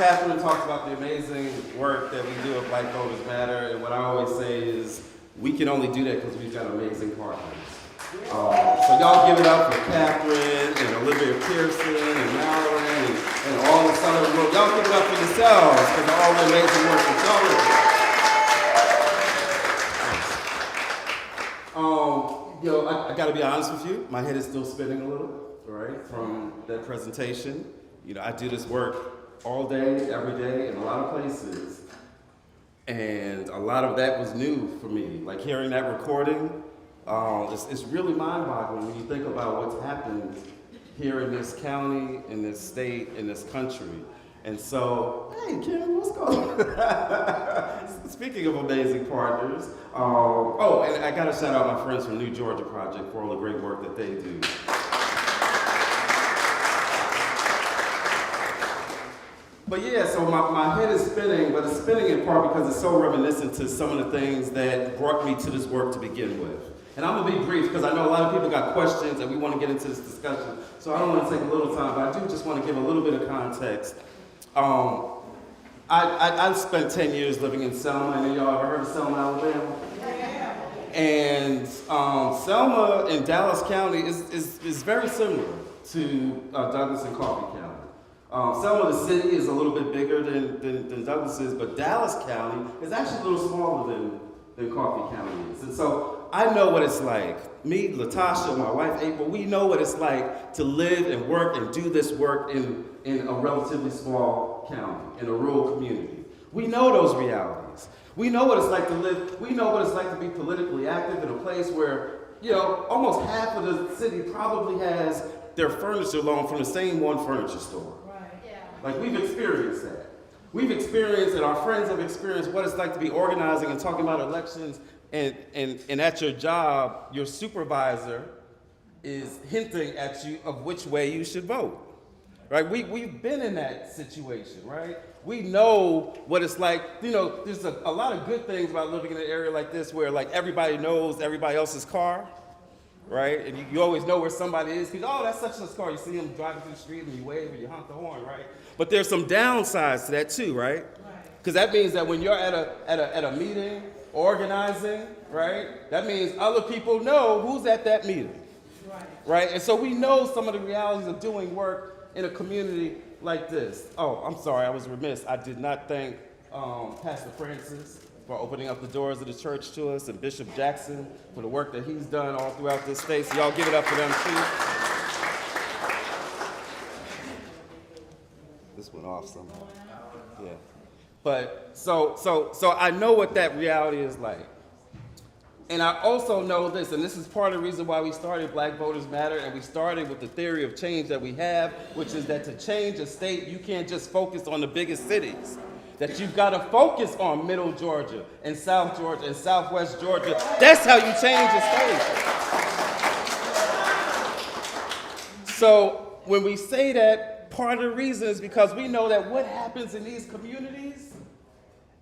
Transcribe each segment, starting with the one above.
Catherine talks about the amazing work that we do at Black Voters Matter, and what I always say is we can only do that because we've got amazing partners. So y'all give it up for Catherine and Olivia Pearson and Marilyn and all the Southern world. Y'all give it up for yourselves because of all the amazing work that y'all are doing. I got to be honest with you. My head is still spinning a little, right, from that presentation. I do this work all day, every day, in a lot of places. And a lot of that was new for me. Like hearing that recording, it's really mind-boggling when you think about what's happened here in this county, in this state, in this country. And so, hey, Kim, what's going on? Speaking of amazing partners, and I gotta shout out my friends from New Georgia Project for all the great work that they do. But yeah, so my head is spinning, but it's spinning in part because it's so reminiscent to some of the things that brought me to this work to begin with. And I'm gonna be brief because I know a lot of people got questions and we want to get into this discussion. So I don't want to take a little time, but I do just want to give a little bit of context. I spent 10 years living in Selma. Any of y'all ever heard of Selma, Alabama? Yeah. And Selma in Dallas County is very similar to Douglas and Coffee County. Selma, the city, is a little bit bigger than Douglas is, but Dallas County is actually a little smaller than Coffee County is. And so I know what it's like. Me, Latasha, my wife, April, we know what it's like to live and work and do this work in a relatively small county, in a rural community. We know those realities. We know what it's like to live. We know what it's like to be politically active in a place where, almost half of the city probably has their furniture loaned from the same one furniture store. Like, we've experienced that. We've experienced, and our friends have experienced, what it's like to be organizing and talking about elections, and at your job, your supervisor is hinting at you of which way you should vote, right? We've been in that situation, right? We know what it's like. There's a lot of good things about living in an area like this where, like, everybody knows everybody else's car, right? And you always know where somebody is because, that's such and such car. You see them driving through the street and you wave and you honk the horn, right? But there's some downsides to that too, right? Because that means that when you're at a meeting, organizing, right? That means other people know who's at that meeting, right? And so we know some of the realities of doing work in a community like this. Oh, I'm sorry, I was remiss. I did not thank Pastor Francis for opening up the doors of the church to us, and Bishop Jackson for the work that he's done all throughout this state. So y'all give it up for them too. This went off somehow. Yeah. But so I know what that reality is like. And I also know this, and this is part of the reason why we started Black Voters Matter, and we started with the theory of change that we have, which is that to change a state, you can't just focus on the biggest cities. That you've got to focus on Middle Georgia and South Georgia and Southwest Georgia. That's how you change a state. So when we say that, part of the reason is because we know that what happens in these communities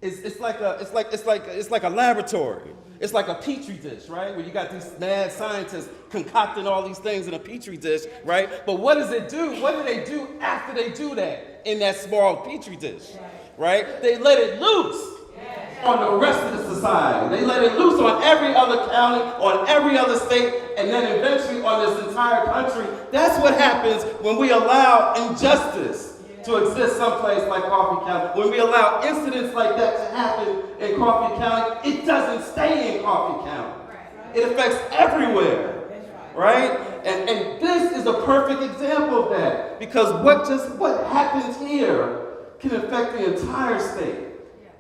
it's like a laboratory. It's like a petri dish, right? Where you got these mad scientists concocting all these things in a petri dish, right? But what does it do? What do they do after they do that in that small petri dish, right? They let it loose on the rest of the society. They let it loose on every other county, on every other state, and then eventually on this entire country. That's what happens when we allow injustice to exist someplace like Coffee County. When we allow incidents like that to happen in Coffee County, it doesn't stay in Coffee County. It affects everywhere, right? And this is a perfect example of that, because what happens here can affect the entire state,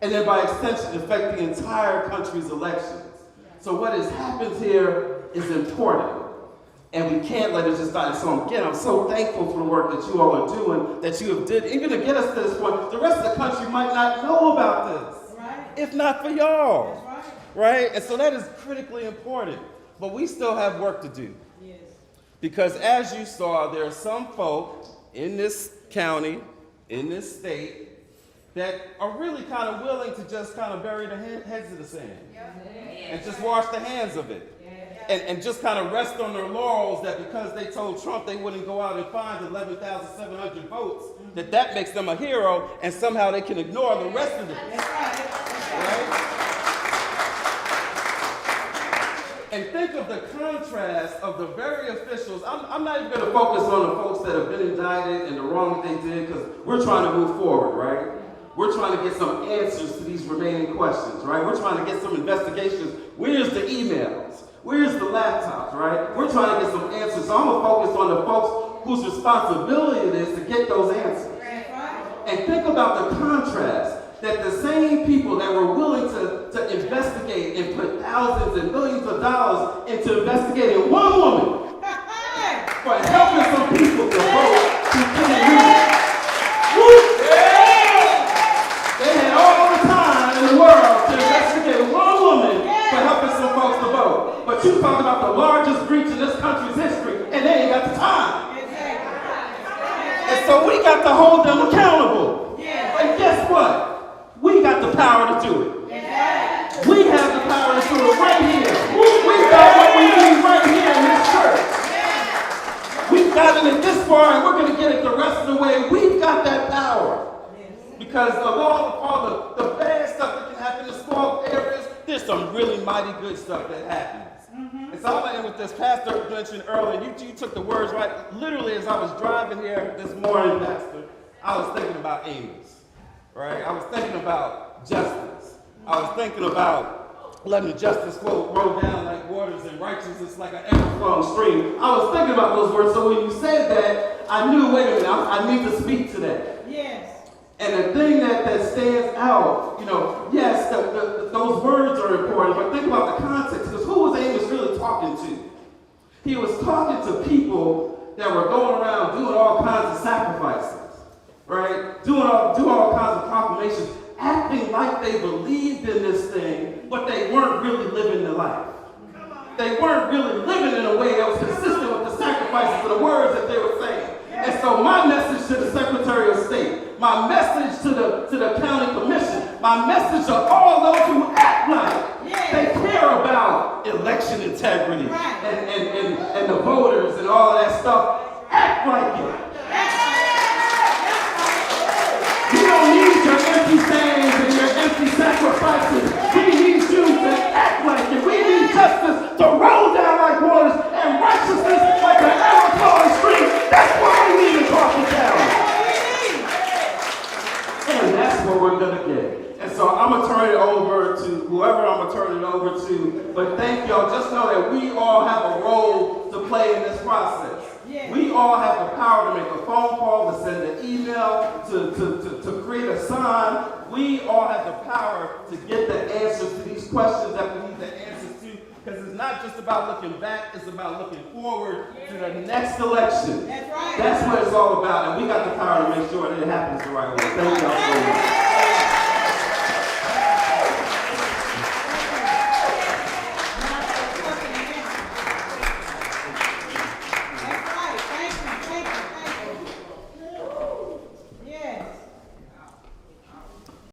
and then by extension affect the entire country's elections. So what has happened here is important. And we can't let it just die. So again, I'm so thankful for the work that you all are doing, that you have did, even to get us to this point. The rest of the country might not know about this, if not for y'all, right? And so that is critically important. But we still have work to do. Yes. Because as you saw, there are some folk in this county, in this state, that are really kind of willing to just kind of bury their heads in the sand and just wash their hands of it. and just kind of rest on their laurels that because they told Trump they wouldn't go out and find 11,700 votes, that makes them a hero, and somehow they can ignore the rest of it. Right? And think of the contrast of the very officials. I'm not even going to focus on the folks that have been indicted and the wrong that they did, because we're trying to move forward, right? We're trying to get some answers to these remaining questions, right? We're trying to get some investigations. Where's the emails? Where's the laptops, right? We're trying to get some answers. So I'm going to focus on the folks whose responsibility it is to get those answers. And think about the contrast that the same people that were willing to investigate and put thousands and millions of dollars into investigating one woman for helping some people to vote who couldn't read. They had all the time in the world to investigate one woman for helping some folks to vote. But you talk about the largest breach in this country's history, and they ain't got the time. And so we got to hold them accountable. And guess what? We got the power to do it. We have the power to do it right here. We've got what we need right here in this church. We've gotten it this far, and we're going to get it the rest of the way. We've got that power. Because along with all the bad stuff that can happen in small areas, there's some really mighty good stuff that happens. And so I'm going to end with this. Pastor mentioned earlier, you took the words right. Literally, as I was driving here this morning, Pastor, I was thinking about Amos. Right? I was thinking about justice. I was thinking about letting the justice quote roll down like waters and righteousness like an ever-flowing stream. I was thinking about those words, so when you said that, I knew, wait a minute, I need to speak to that. Yes. And the thing that stands out, yes, those words are important, but think about the context, because who was Amos really talking to? He was talking to people that were going around doing all kinds of sacrifices. Right? Doing all kinds of proclamations, acting like they believed in this thing, but they weren't really living the life. They weren't really living in a way that was consistent with the sacrifices of the words that they were saying. And so my message to the Secretary of State, my message to the county commission, my message to all those who act like they care about election integrity and the voters and all of that stuff, act like it. We don't need your empty sayings and your empty sacrifices. We need you to act like it. We need justice to roll down like waters and righteousness like an ever-flowing stream. That's what we need in Coffee Town. And that's what we're going to get. And so I'm going to turn it over to whoever I'm going to turn it over to. But thank y'all. Just know that we all have a role to play in this process. We all have the power to make a phone call, to send an email, to create a sign. We all have the power to get the answers to these questions that we need the answers to. Because it's not just about looking back, it's about looking forward to the next election. That's what it's all about. And we got the power to make sure that it happens the right way. Thank y'all so much.